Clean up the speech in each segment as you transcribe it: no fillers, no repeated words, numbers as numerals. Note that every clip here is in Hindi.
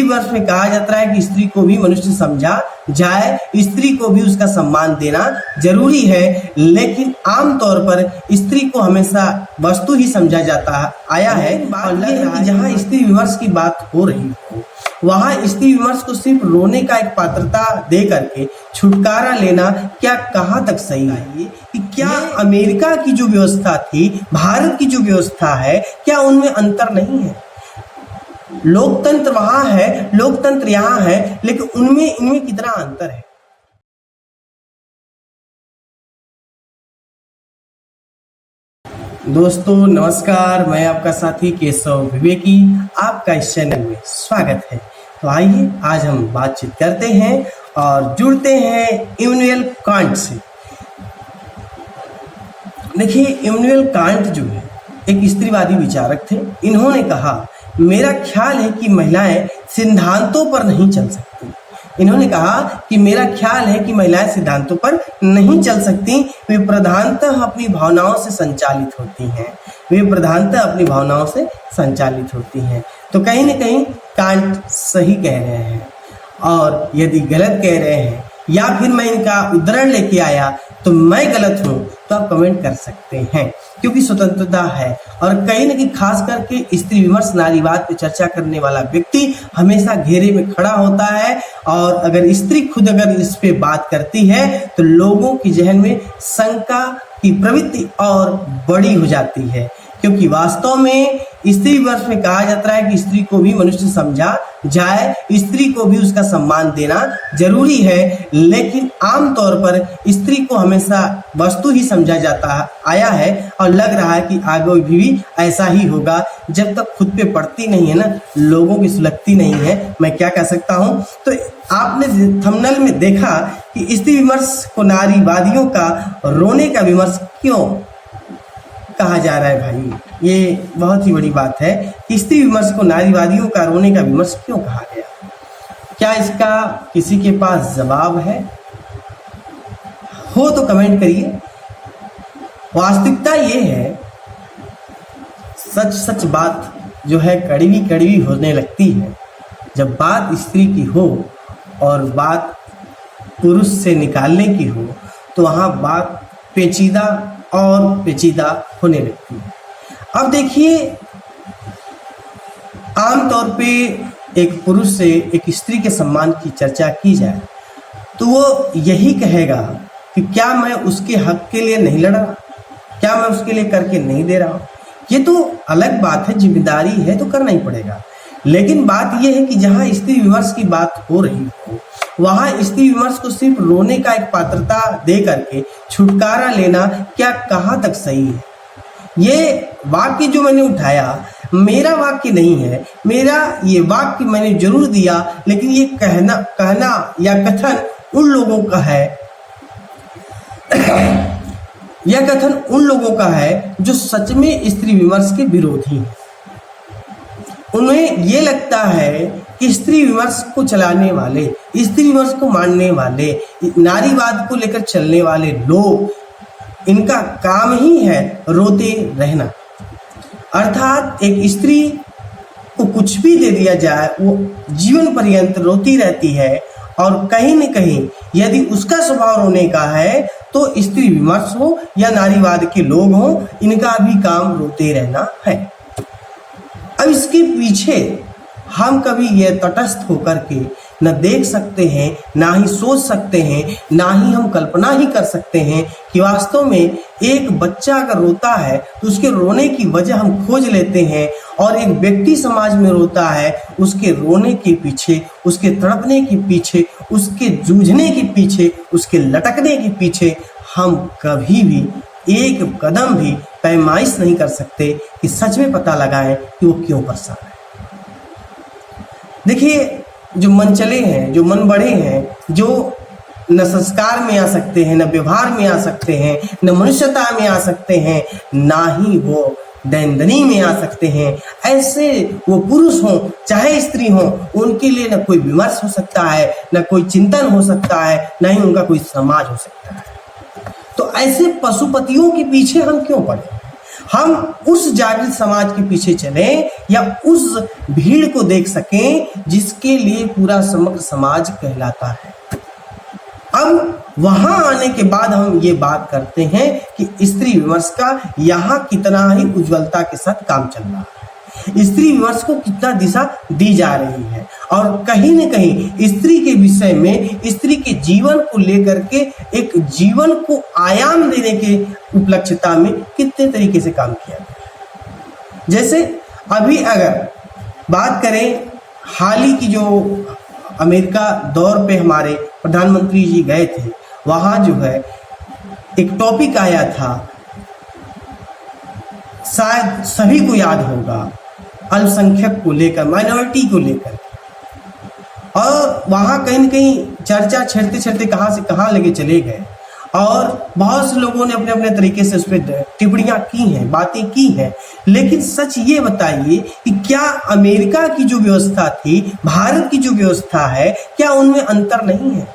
वर्ष में कहा जाता है कि स्त्री को भी मनुष्य समझा जाए, स्त्री को भी उसका सम्मान देना जरूरी है, लेकिन आमतौर पर स्त्री को हमेशा वस्तु ही समझा जाता आया है। और लग रहा है कि जहाँ स्त्री विमर्श की बात हो रही हो वहाँ स्त्री विमर्श को सिर्फ रोने का एक पात्रता दे करके छुटकारा लेना क्या कहाँ तक सही है? कि क्या अमेरिका की जो व्यवस्था थी, भारत की जो व्यवस्था है, क्या उनमें अंतर नहीं है? लोकतंत्र वहां है, लोकतंत्र यहाँ है, लेकिन उनमें इनमें कितना अंतर है? दोस्तों नमस्कार, मैं आपका साथी केशव विवेकी, आपका इस चैनल में स्वागत है। तो आइए आज हम बातचीत करते हैं और जुड़ते हैं इमैनुअल कांट से। देखिए, इमैनुअल कांट जो है एक स्त्रीवादी विचारक थे। इन्होंने कहा, मेरा ख्याल है कि महिलाएं सिद्धांतों पर नहीं चल सकती। इन्होंने कहा कि मेरा ख्याल है कि महिलाएं सिद्धांतों पर नहीं चल सकती, वे प्रधानतः अपनी भावनाओं से संचालित होती हैं। वे प्रधानतः अपनी भावनाओं से संचालित होती हैं। तो कहीं न कहीं कांट सही कह रहे हैं, और यदि गलत कह रहे हैं या फिर मैं इनका उदाहरण लेके आया तो मैं गलत हूं, तो आप कमेंट कर सकते हैं, क्योंकि स्वतंत्रता है। और कहीं न कहीं खास करके स्त्री विमर्श नारीवाद पे चर्चा करने वाला व्यक्ति हमेशा घेरे में खड़ा होता है, और अगर स्त्री खुद अगर इस पे बात करती है तो लोगों की जहन में शंका की प्रवृत्ति और बड़ी हो जाती है। क्योंकि वास्तव में स्त्री विमर्श में कहा जाता है कि स्त्री को भी मनुष्य समझा जाए, स्त्री को भी उसका सम्मान देना जरूरी है, लेकिन आमतौर पर स्त्री को हमेशा वस्तु ही समझा जाता आया है। और लग रहा है कि आगे भी ऐसा ही होगा, जब तक खुद पे पड़ती नहीं है ना, लोगों की सुलगती नहीं है। मैं क्या कह सकता हूँ? तो आपने थंबनेल में देखा कि स्त्री विमर्श को नारीवादियों का रोने का विमर्श क्यों कहा जा रहा है। भाई, ये बहुत ही बड़ी बात है कि स्त्री विमर्श को नारीवादियों का रोने का विमर्श क्यों कहा गया। क्या इसका किसी के पास जवाब है? हो तो कमेंट करिए। वास्तविकता ये है, सच सच बात जो है कड़वी कड़वी होने लगती है जब बात स्त्री की हो और बात पुरुष से निकालने की हो, तो वहाँ बात पेचीदा और पेचीदा होने लगती है। अब देखिए, आमतौर पे एक पुरुष से एक स्त्री के सम्मान की चर्चा की जाए तो वो यही कहेगा कि क्या मैं उसके हक के लिए नहीं लड़ रहा, क्या मैं उसके लिए करके नहीं दे रहा हूँ। ये तो अलग बात है, जिम्मेदारी है तो करना ही पड़ेगा। लेकिन बात यह है कि जहाँ स्त्री विमर्श की बात हो रही हो वहाँ स्त्री विमर्श को सिर्फ रोने का एक पात्रता दे करके छुटकारा लेना क्या कहाँ तक सही है? ये वाक्य जो मैंने उठाया मेरा वाक्य नहीं है, मेरा ये वाक्य मैंने जरूर दिया, लेकिन ये कहना या कथन उन लोगों का है यह कथन उन लोगों का है जो सच में स्त्री विमर्श के विरोधी हैं। उन्हें ये लगता है कि स्त्री विमर्श को चलाने वाले, स्त्री विमर्श को मानने वाले, नारीवाद को लेकर चलने वाले लोग, इनका काम ही है रोते रहना। अर्थात एक स्त्री को कुछ भी दे दिया जाए, वो जीवन पर्यंत रोती रहती है, और कहीं न कहीं यदि उसका स्वभाव रोने का है तो स्त्री विमर्श हो या नारीवाद के लोग हों, इनका भी काम रोते रहना है। अब इसके पीछे हम कभी ये तटस्थ होकर के न देख सकते हैं, ना ही सोच सकते हैं, ना ही हम कल्पना ही कर सकते हैं कि वास्तव में एक बच्चा अगर रोता है तो उसके रोने की वजह हम खोज लेते हैं, और एक व्यक्ति समाज में रोता है, उसके रोने के पीछे, उसके तड़पने के पीछे, उसके जूझने के पीछे, उसके लटकने के पीछे हम कभी भी एक कदम भी पैमाइश नहीं कर सकते कि सच में पता लगाएं कि वो क्यों परेशान है। देखिए, जो मन चले हैं, जो मन बढ़े हैं, जो न संस्कार में आ सकते हैं, न व्यवहार में आ सकते हैं, न मनुष्यता में आ सकते हैं, ना ही वो दैनदनी में आ सकते हैं, ऐसे वो पुरुष हों चाहे स्त्री हों, उनके लिए न कोई विमर्श हो सकता है, न कोई चिंतन हो सकता है, न ही उनका कोई समाज हो सकता है। तो ऐसे पशुपतियों के पीछे हम क्यों पड़े? हम उस जागृत समाज के पीछे चलें या उस भीड़ को देख सकें जिसके लिए पूरा समग्र समाज कहलाता है। अब वहां आने के बाद हम ये बात करते हैं कि स्त्री विमर्श का यहाँ कितना ही उज्ज्वलता के साथ काम चल रहा है, स्त्री विमर्श को कितना दिशा दी जा रही है और कहीं न कहीं स्त्री के विषय में, स्त्री के जीवन को लेकर के एक जीवन को आयाम देने के उपलक्षता में कितने तरीके से काम किया गया। जैसे अभी अगर बात करें हाल ही की जो अमेरिका दौर पे हमारे प्रधानमंत्री जी गए थे, वहां जो है एक टॉपिक आया था, शायद सभी को याद होगा, अल्पसंख्यक को लेकर, माइनॉरिटी को लेकर, और वहां कहीं न कहीं चर्चा छेड़ते छेड़ते कहां से कहां लेके चले गए और बहुत से लोगों ने अपने अपने तरीके से उस पर टिप्पणियां की हैं, बातें की हैं। लेकिन सच ये बताइए कि क्या अमेरिका की जो व्यवस्था थी, भारत की जो व्यवस्था है, क्या उनमें अंतर नहीं है?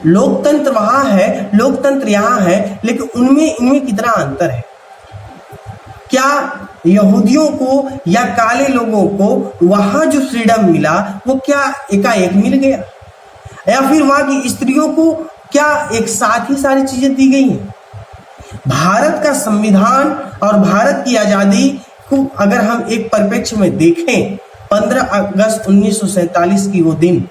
लोकतंत्र वहां है, लोकतंत्र यहाँ है, लेकिन उनमें इनमें कितना अंतर है? क्या यहूदियों को या काले लोगों को वहां जो फ्रीडम मिला वो क्या एकाएक मिल गया, या फिर वहां की स्त्रियों को क्या एक साथ ही सारी चीजें दी गई हैं? भारत का संविधान और भारत की आजादी को अगर हम एक परिप्रेक्ष्य में देखें, 15 अगस्त 1947 की वो दिन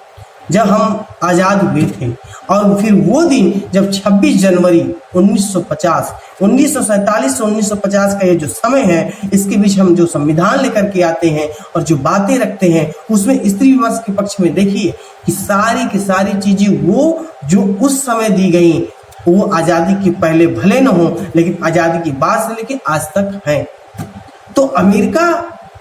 जब हम आजाद हुए थे, और फिर वो दिन जब 26 जनवरी 1950, 1947 से 1950 का ये जो समय है, इसके बीच हम जो संविधान लेकर के आते हैं और जो बातें रखते हैं, उसमें स्त्री विमर्श के पक्ष में देखिए कि सारी की सारी चीजें वो जो उस समय दी गई, वो आजादी के पहले भले न हो, लेकिन आजादी के बाद से लेकर आज तक हैं। तो अमेरिका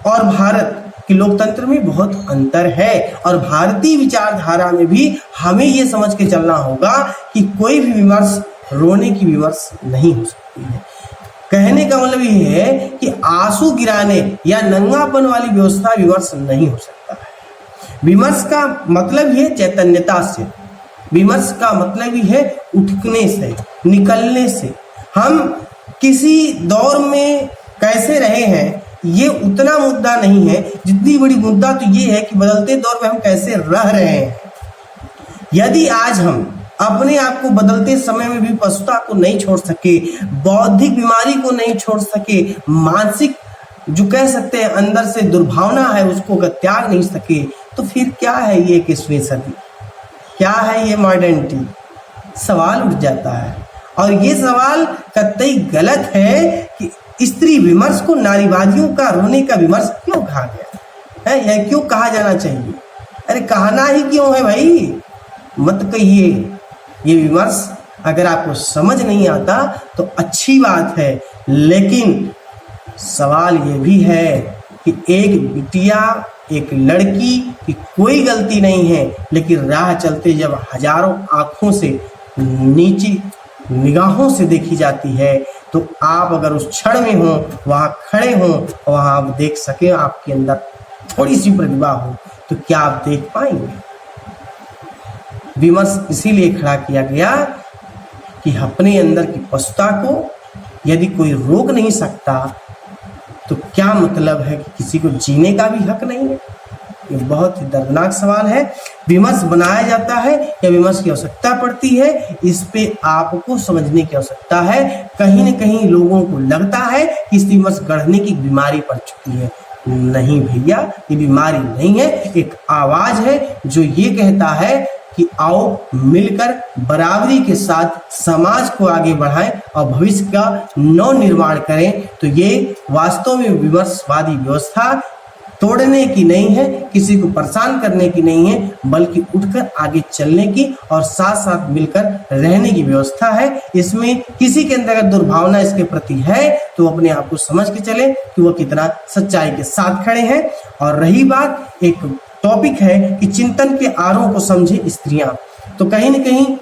और भारत कि लोकतंत्र में बहुत अंतर है, और भारतीय विचारधारा में भी हमें ये समझ के चलना होगा कि कोई भी विमर्श रोने की विमर्श नहीं हो सकती है। कहने का मतलब ये है कि आंसू गिराने या नंगापन वाली व्यवस्था विमर्श नहीं हो सकता है। विमर्श का मतलब ये चैतन्यता से, विमर्श का मतलब ही है उठने से, निकलने से। हम किसी दौर में कैसे रहे हैं ये उतना मुद्दा नहीं है, जितनी बड़ी मुद्दा तो ये है कि बदलते दौर में हम कैसे रह रहे हैं। यदि आज हम अपने आप को बदलते समय में भी पशुता को नहीं छोड़ सके, बौद्धिक बीमारी को नहीं छोड़ सके, मानसिक जो कह सकते हैं अंदर से दुर्भावना है उसको अगर त्याग नहीं सके, तो फिर क्या है ये 21वीं सदी, क्या है ये मॉडर्निटी? सवाल उठ जाता है। और ये सवाल कतई गलत है कि स्त्री विमर्श को नारीवादियों का रोने का विमर्श क्यों कहा गया है, यह क्यों कहा जाना चाहिए? अरे कहना ही क्यों है भाई? मत कहिए। ये विमर्श अगर आपको समझ नहीं आता तो अच्छी बात है, लेकिन सवाल ये भी है कि एक बिटिया, एक लड़की की कोई गलती नहीं है, लेकिन राह चलते जब हजारों आंखों से, नीची निगाहों से देखी जाती है, तो आप अगर उस क्षण में हो, वहां खड़े हो, वहां आप देख सके, आपके अंदर थोड़ी सी प्रतिभा हो, तो क्या आप देख पाएंगे? विमर्श इसीलिए खड़ा किया गया कि अपने अंदर की पशुता को यदि कोई रोक नहीं सकता, तो क्या मतलब है कि किसी को जीने का भी हक नहीं है? ये बहुत ही दर्दनाक सवाल है। विमर्श बनाया जाता है या विमर्श की आवश्यकता पड़ती है, इस पे आपको समझने की आवश्यकता है। कहीं न कहीं लोगों को लगता है कि इस विमर्श गढ़ने की बीमारी पड़ चुकी है। नहीं भैया, ये बीमारी नहीं है, एक आवाज है जो ये कहता है कि आओ मिलकर बराबरी के साथ समाज को आगे बढ़ाएं और भविष्य का नव निर्माण करें। तो ये वास्तव में विमर्शवादी व्यवस्था तोड़ने की नहीं है, किसी को परेशान करने की नहीं है, बल्कि उठकर आगे चलने की और साथ साथ मिलकर रहने की व्यवस्था है। इसमें किसी के अंदर अगर दुर्भावना इसके प्रति है तो अपने आप को समझ के चले कि वह कितना सच्चाई के साथ खड़े हैं। और रही बात, एक टॉपिक है कि चिंतन के आरों को समझे स्त्रियां, तो कहीं न कहीं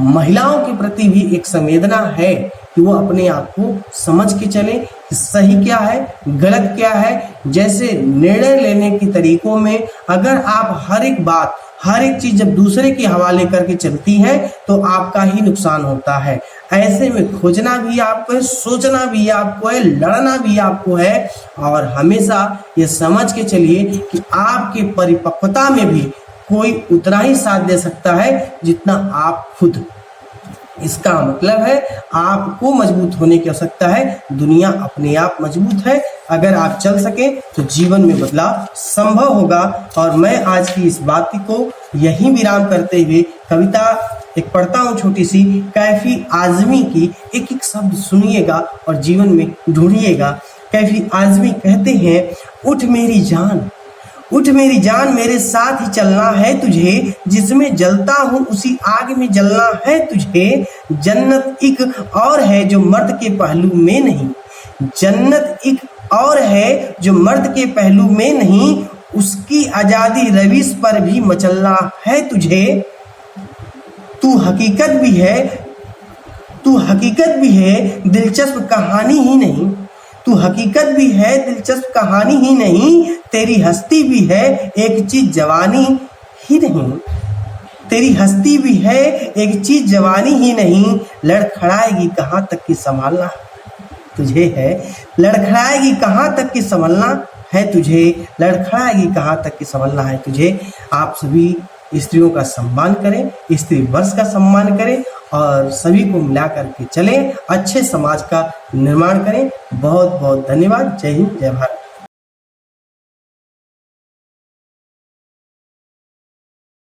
महिलाओं के प्रति भी एक संवेदना है कि वो अपने आप को समझ के चले कि सही क्या है, गलत क्या है। जैसे निर्णय लेने के तरीकों में अगर आप हर एक बात, हर एक चीज जब दूसरे के हवाले करके चलती है तो आपका ही नुकसान होता है। ऐसे में खोजना भी आपको है, सोचना भी आपको है, लड़ना भी आपको है, और हमेशा ये समझ के चलिए कि आपके परिपक्वता में भी कोई उतना ही साथ दे सकता है जितना आप खुद। इसका मतलब है आपको मजबूत होने की आवश्यकता है, दुनिया अपने आप मजबूत है। अगर आप चल सके तो जीवन में बदलाव संभव होगा। और मैं आज की इस बात को यहीं विराम करते हुए कविता एक पढ़ता हूँ छोटी सी, कैफी आजमी की। एक एक शब्द सुनिएगा और जीवन में ढूंढिएगा। कैफी आजमी कहते हैं, उठ मेरी जान, उठ मेरी जान, मेरे साथ ही चलना है तुझे, जिसमें जलता हूँ उसी आग में जलना है तुझे। जन्नत एक और है जो मर्द के पहलू में नहीं, जन्नत एक और है जो मर्द के पहलू में नहीं, उसकी आजादी रविश पर भी मचलना है तुझे। तू हकीकत भी है, तू हकीकत भी है, दिलचस्प कहानी ही नहीं, तू हकीकत भी है, दिलचस्प कहानी ही नहीं, तेरी हस्ती भी है, एक चीज जवानी ही नहीं, तेरी हस्ती भी है, एक चीज जवानी ही नहीं, लड़खड़ाएगी कहाँ तक कि संभालना तुझे है, लड़खड़ाएगी कहाँ तक कि संभलना है तुझे, लड़खड़ाएगी कहाँ तक कि संभलना है तुझे। आप सभी स्त्रियों का सम्मान करें, स्त्री वर्ष का सम्मान करें और सभी को मिला करके चलें, अच्छे समाज का निर्माण करें। बहुत बहुत धन्यवाद। जय हिंद, जय भारत।